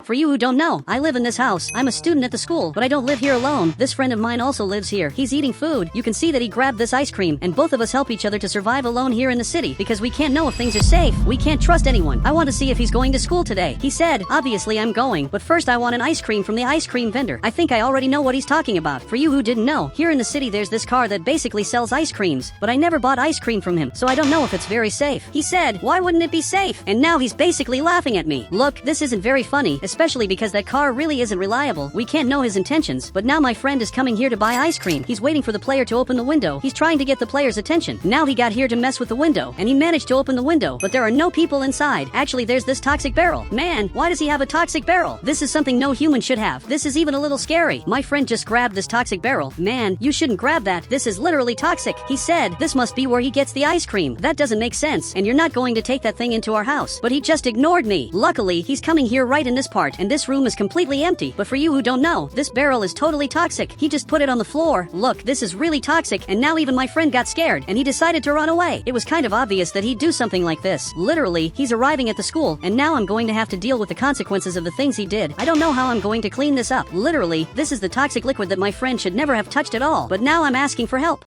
For you who don't know, I live in this house. I'm a student at the school, but I don't live here alone. This friend of mine also lives here. He's eating food. You can see that he grabbed this ice cream, and both of us help each other to survive alone here in the city because we can't know if things are safe. We can't trust anyone. I want to see if he's going to school today. He said, obviously I'm going, but first I want an ice cream from the ice cream vendor. I think I already know what he's talking about. For you who didn't know, here in the city there's this car that basically sells ice creams, but I never bought ice cream from him, so I don't know if it's very safe. He said, why wouldn't it be safe? And now he's basically laughing at me. Look, this isn't very funny, especially because that car really isn't reliable. We can't know his intentions, but now my friend is coming here to buy ice cream. He's waiting for the player to open the window. He's trying to get the player's attention. Now he got here to mess with the window, and he managed to open the window, but there are no people inside. Actually, there's this toxic barrel. Man, why does he have a toxic barrel? This is something no human should have. This is even a little scary. My friend just grabbed this toxic barrel. Man, you shouldn't grab that. This is literally toxic. He said, this must be where he gets the ice cream. That doesn't make sense, and you're not going to take that thing into our house. But he just ignored me. Luckily, he's coming here right in this part, and this room is completely empty. But for you who don't know, this barrel is totally toxic. He just put it on the floor. Look, this is really toxic, and now even my friend got scared, and he decided to run away. It was kind of obvious that he'd do something like this. Literally, he's arriving at the school, and now I'm going to have to deal with the consequences of the things he did. I don't know how I'm going to clean this up. Literally, this is the toxic liquid that my friend should never have touched at all, but now I'm asking for help.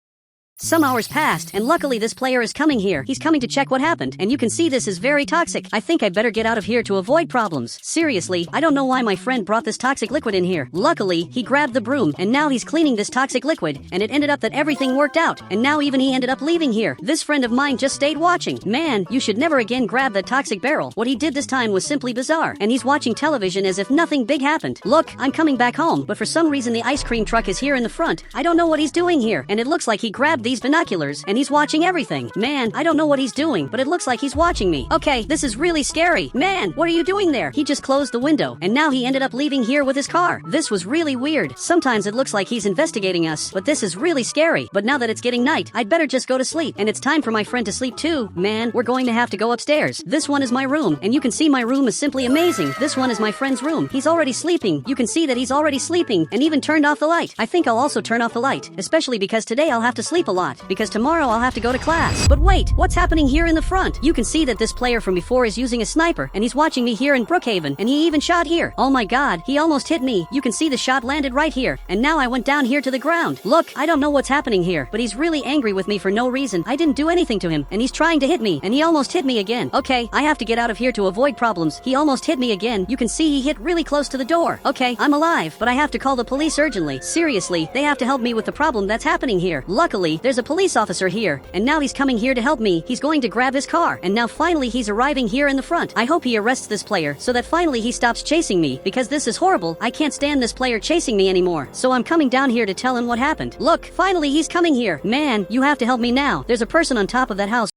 Some hours passed, and luckily this player is coming here. He's coming to check what happened, and you can see this is very toxic. I think I better get out of here to avoid problems. Seriously, I don't know why my friend brought this toxic liquid in here. Luckily, he grabbed the broom, and now he's cleaning this toxic liquid, and it ended up that everything worked out, and now even he ended up leaving here. This friend of mine just stayed watching. Man, you should never again grab that toxic barrel. What he did this time was simply bizarre, and he's watching television as if nothing big happened. Look, I'm coming back home, but for some reason the ice cream truck is here in the front. I don't know what he's doing here, and it looks like he grabbed these binoculars, and he's watching everything. Man, I don't know what he's doing, but it looks like he's watching me. Okay, this is really scary. Man, what are you doing there? He just closed the window, and now he ended up leaving here with his car. This was really weird. Sometimes it looks like he's investigating us, but this is really scary. But now that it's getting night, I'd better just go to sleep, and it's time for my friend to sleep too. Man, we're going to have to go upstairs. This one is my room, and you can see my room is simply amazing. This one is my friend's room. He's already sleeping. You can see that he's already sleeping, and even turned off the light. I think I'll also turn off the light, especially because today I'll have to sleep a lot, because tomorrow I'll have to go to class. But wait, what's happening here in the front? You can see that this player from before is using a sniper, and he's watching me here in Brookhaven, and he even shot here. Oh my god, he almost hit me. You can see the shot landed right here, and now I went down here to the ground. Look, I don't know what's happening here, but he's really angry with me for no reason. I didn't do anything to him, and he's trying to hit me, and he almost hit me again. Okay, I have to get out of here to avoid problems. He almost hit me again. You can see he hit really close to the door. Okay, I'm alive, but I have to call the police urgently. Seriously, they have to help me with the problem that's happening here. Luckily, there's a police officer here, and now he's coming here to help me. He's going to grab his car, and now finally he's arriving here in the front. I hope he arrests this player so that finally he stops chasing me, because this is horrible. I can't stand this player chasing me anymore. So I'm coming down here to tell him what happened. Look, finally he's coming here. Man, you have to help me now. There's a person on top of that house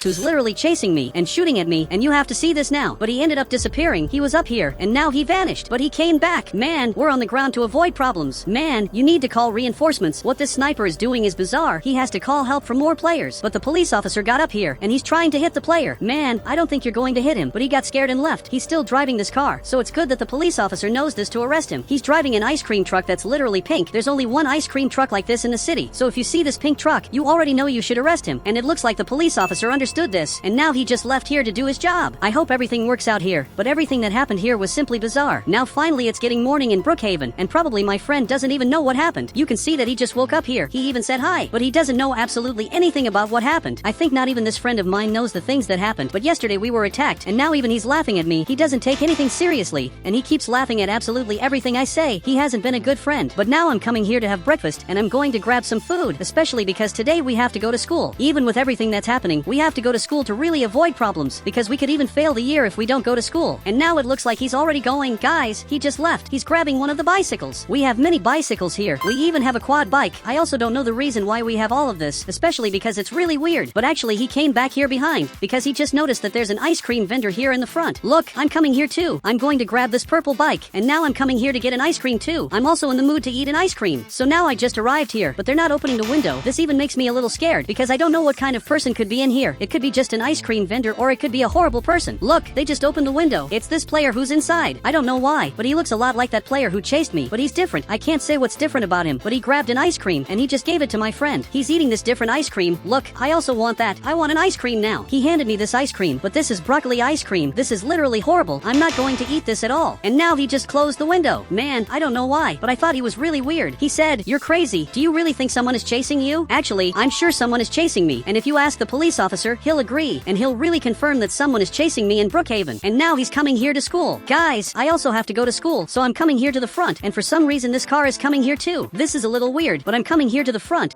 who's literally chasing me and shooting at me, and you have to see this now. But he ended up disappearing. He was up here, and now he vanished. But he came back. Man, we're on the ground to avoid problems. Man, you need to call reinforcements. What this sniper is doing is bizarre. He has to call help from more players. But the police officer got up here, and he's trying to hit the player. Man, I don't think you're going to hit him. But he got scared and left. He's still driving this car, so it's good that the police officer knows this to arrest him. He's driving an ice cream truck that's literally pink. There's only one ice cream truck like this in the city. So if you see this pink truck, you already know you should arrest him. And it looks like the police officer understood this, and now he just left here to do his job. I hope everything works out here, but everything that happened here was simply bizarre. Now finally it's getting morning in Brookhaven, and probably my friend doesn't even know what happened. You can see that he just woke up here. He even said hi, but he doesn't know absolutely anything about what happened. I think not even this friend of mine knows the things that happened, but yesterday we were attacked, and now even he's laughing at me. He doesn't take anything seriously, and he keeps laughing at absolutely everything I say. He hasn't been a good friend. But now I'm coming here to have breakfast, and I'm going to grab some food, especially because today we have to go to school. Even with everything that's happening, we have to go to school to really avoid problems, because we could even fail the year if we don't go to school. And now it looks like he's already going. Guys, he just left. He's grabbing one of the bicycles. We have many bicycles here. We even have a quad bike. I also don't know the reason why we have all of this, especially because it's really weird. But actually he came back here behind, because he just noticed that there's an ice cream vendor here in the front. Look, I'm coming here too. I'm going to grab this purple bike, and now I'm coming here to get an ice cream too. I'm also in the mood to eat an ice cream. So now I just arrived here, but they're not opening the window. This even makes me a little scared, because I don't know what kind of person could be in here. It could be just an ice cream vendor or it could be a horrible person. Look, they just opened the window. It's this player who's inside. I don't know why, but he looks a lot like that player who chased me, but he's different. I can't say what's different about him, but he grabbed an ice cream and he just gave it to my friend. He's eating this different ice cream. Look, I also want that. I want an ice cream now. He handed me this ice cream, but this is broccoli ice cream. This is literally horrible. I'm not going to eat this at all. And now he just closed the window. Man, I don't know why, but I thought he was really weird. He said, "You're crazy. Do you really think someone is chasing you?" Actually, I'm sure someone is chasing me, and if you ask the police officer, he'll agree, and he'll really confirm that someone is chasing me in Brookhaven. And now he's coming here to school. Guys, I also have to go to school, so I'm coming here to the front, and for some reason this car is coming here too. This is a little weird, but I'm coming here to the front.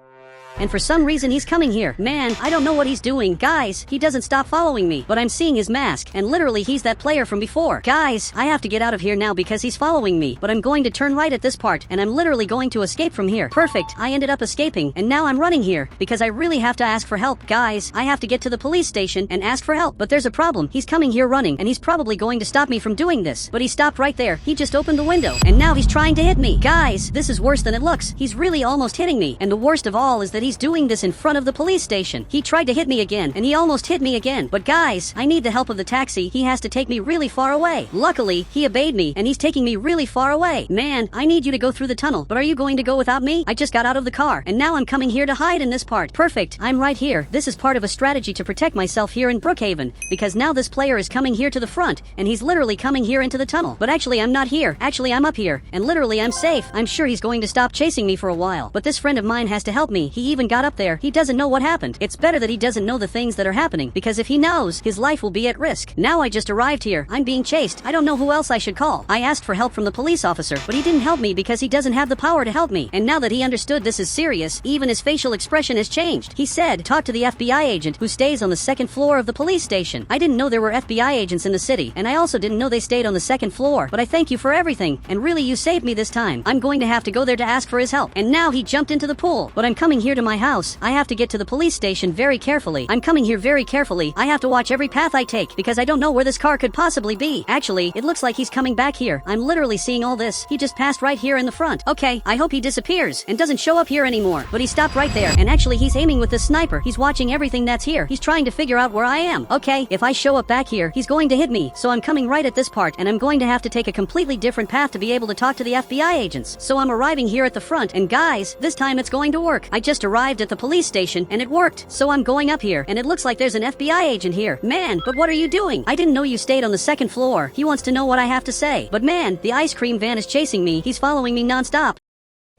And for some reason he's coming here. Man, I don't know what he's doing. Guys, he doesn't stop following me, but I'm seeing his mask, and literally he's that player from before. Guys, I have to get out of here now because he's following me, but I'm going to turn right at this part, and I'm literally going to escape from here. Perfect, I ended up escaping, and now I'm running here, because I really have to ask for help. Guys, I have to get to the police station and ask for help, but there's a problem. He's coming here running, and he's probably going to stop me from doing this, but he stopped right there. He just opened the window, and now he's trying to hit me. Guys, this is worse than it looks. He's really almost hitting me, and the worst of all is that he's doing this in front of the police station. He tried to hit me again, and he almost hit me again. But guys, I need the help of the taxi. He has to take me really far away. Luckily, he obeyed me, and he's taking me really far away. Man, I need you to go through the tunnel, but are you going to go without me? I just got out of the car, and now I'm coming here to hide in this part. Perfect, I'm right here. This is part of a strategy to protect myself here in Brookhaven, because now this player is coming here to the front, and he's literally coming here into the tunnel. But actually, I'm not here. Actually, I'm up here, and literally, I'm safe. I'm sure he's going to stop chasing me for a while, but this friend of mine has to help me. He even got up there. He doesn't know what happened. It's better that he doesn't know the things that are happening, because if he knows, his life will be at risk. Now I just arrived here. I'm being chased. I don't know who else I should call. I asked for help from the police officer, but he didn't help me because he doesn't have the power to help me. And now that he understood this is serious, even his facial expression has changed. He said, "Talk to the FBI agent who stays on the second floor of the police station." I didn't know there were FBI agents in the city, and I also didn't know they stayed on the second floor, but I thank you for everything, and really you saved me this time. I'm going to have to go there to ask for his help. And now he jumped into the pool, but I'm coming here to my house. I have to get to the police station very carefully. I'm coming here very carefully. I have to watch every path I take because I don't know where this car could possibly be. Actually, it looks like he's coming back here. I'm literally seeing all this. He just passed right here in the front. Okay, I hope he disappears and doesn't show up here anymore. But he stopped right there, and actually he's aiming with the sniper. He's watching everything that's here. He's trying to figure out where I am. Okay, if I show up back here, he's going to hit me. So I'm coming right at this part, and I'm going to have to take a completely different path to be able to talk to the FBI agents. So I'm arriving here at the front, and guys, this time it's going to work. I just arrived at the police station, and it worked. So I'm going up here, and it looks like there's an FBI agent here. Man, but what are you doing? I didn't know you stayed on the second floor. He wants to know what I have to say. But man, the ice cream van is chasing me. He's following me nonstop.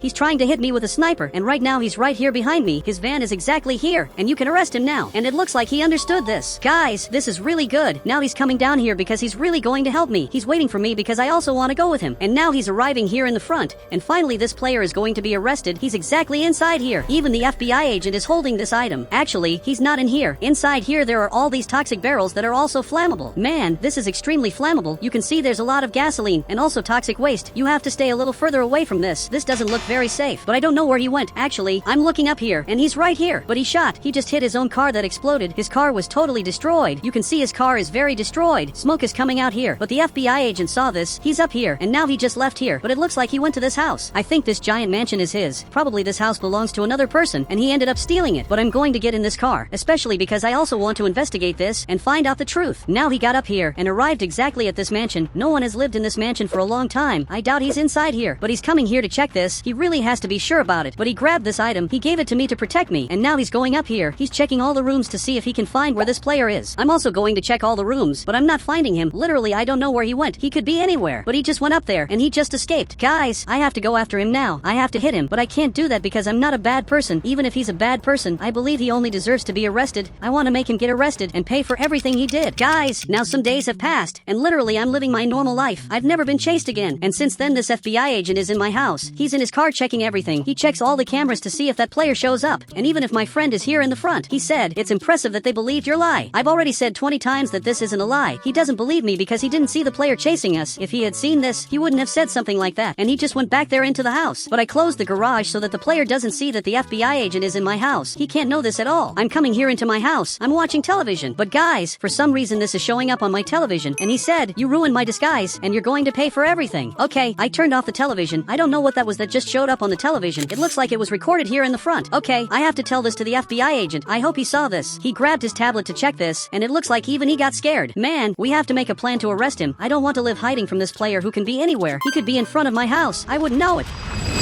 He's trying to hit me with a sniper, and right now he's right here behind me. His van is exactly here, and you can arrest him now. And it looks like he understood this. Guys, this is really good. Now he's coming down here because he's really going to help me. He's waiting for me because I also want to go with him. And now he's arriving here in the front, and finally this player is going to be arrested. He's exactly inside here. Even the FBI agent is holding this item. Actually, he's not in here. Inside here there are all these toxic barrels that are also flammable. Man, this is extremely flammable. You can see there's a lot of gasoline and also toxic waste. You have to stay a little further away from this. This doesn't look very safe, but I don't know where he went. Actually, I'm looking up here, and he's right here, but he shot. He just hit his own car that exploded. His car was totally destroyed. You can see his car is very destroyed. Smoke is coming out here, but the FBI agent saw this. He's up here, and now he just left here, but it looks like he went to this house. I think this giant mansion is his. Probably this house belongs to another person, and he ended up stealing it, but I'm going to get in this car, especially because I also want to investigate this and find out the truth. Now he got up here and arrived exactly at this mansion. No one has lived in this mansion for a long time. I doubt he's inside here, but he's coming here to check this. He really has to be sure about it, but he grabbed this item. He gave it to me to protect me, and now he's going up here. He's checking all the rooms to see if he can find where this player is. I'm also going to check all the rooms, but I'm not finding him. Literally, I don't know where he went. He could be anywhere, but he just went up there, and he just escaped. Guys, I have to go after him now. I have to hit him, but I can't do that because I'm not a bad person. Even if he's a bad person, I believe he only deserves to be arrested. I want to make him get arrested and pay for everything he did. Guys, now some days have passed, and literally I'm living my normal life. I've never been chased again, and since then this FBI agent is in my house. He's in his car checking everything. He checks all the cameras to see if that player shows up, and even if my friend is here in the front. He said, "It's impressive that they believed your lie." I've already said 20 times that this isn't a lie. He doesn't believe me because he didn't see the player chasing us. If he had seen this, he wouldn't have said something like that, and he just went back there into the house. But I closed the garage so that the player doesn't see that the FBI agent is in my house. He can't know this at all. I'm coming here into my house. I'm watching television. But guys, for some reason this is showing up on my television, and he said, "You ruined my disguise, and you're going to pay for everything." Okay, I turned off the television. I don't know what that was that just showed showed up on the television. It looks like it was recorded here in the front. Okay, I have to tell this to the FBI agent. I hope he saw this. He grabbed his tablet to check this, and it looks like even he got scared. Man, we have to make a plan to arrest him. I don't want to live hiding from this player who can be anywhere. He could be in front of my house. I wouldn't know it.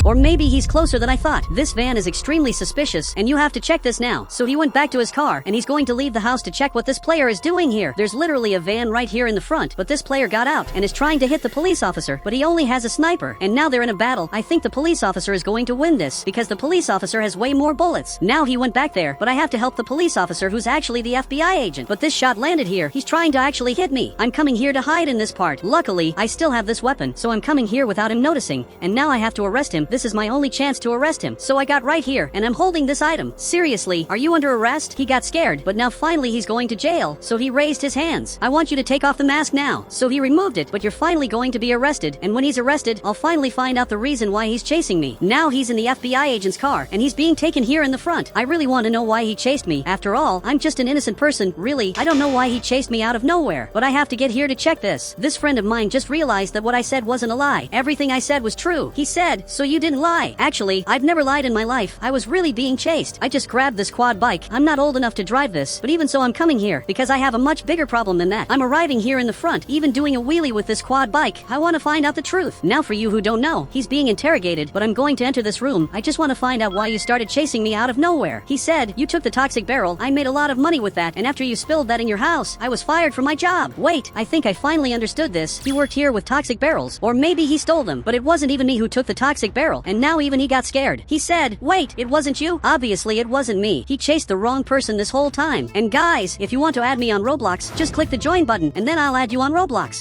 Or maybe he's closer than I thought. This van is extremely suspicious, and you have to check this now. So he went back to his car, and he's going to leave the house to check what this player is doing here. There's literally a van right here in the front, but this player got out and is trying to hit the police officer, but he only has a sniper. And now they're in a battle. I think the police officer is going to win this, because the police officer has way more bullets. Now he went back there, but I have to help the police officer who's actually the FBI agent. But this shot landed here. He's trying to actually hit me. I'm coming here to hide in this part. Luckily, I still have this weapon, so I'm coming here without him noticing. And now I have to arrest him. This is my only chance to arrest him. So I got right here, and I'm holding this item. Seriously, are you under arrest? He got scared, but now finally he's going to jail, so he raised his hands. I want you to take off the mask now. So he removed it, but you're finally going to be arrested, and when he's arrested, I'll finally find out the reason why he's chasing me. Now he's in the FBI agent's car, and he's being taken here in the front. I really want to know why he chased me. After all, I'm just an innocent person, really. I don't know why he chased me out of nowhere, but I have to get here to check this. This friend of mine just realized that what I said wasn't a lie. Everything I said was true. He said, so you didn't lie. Actually, I've never lied in my life. I was really being chased. I just grabbed this quad bike. I'm not old enough to drive this, but even so I'm coming here because I have a much bigger problem than that. I'm arriving here in the front, even doing a wheelie with this quad bike. I want to find out the truth. Now for you who don't know, he's being interrogated, but I'm going to enter this room. I just want to find out why you started chasing me out of nowhere. He said, you took the toxic barrel. I made a lot of money with that, and after you spilled that in your house, I was fired from my job. Wait, I think I finally understood this. He worked here with toxic barrels, or maybe he stole them, but it wasn't even me who took the toxic barrel, and now even he got scared. He said, wait, it wasn't you? Obviously it wasn't me. He chased the wrong person this whole time. And guys, if you want to add me on Roblox, just click the join button, and then I'll add you on Roblox.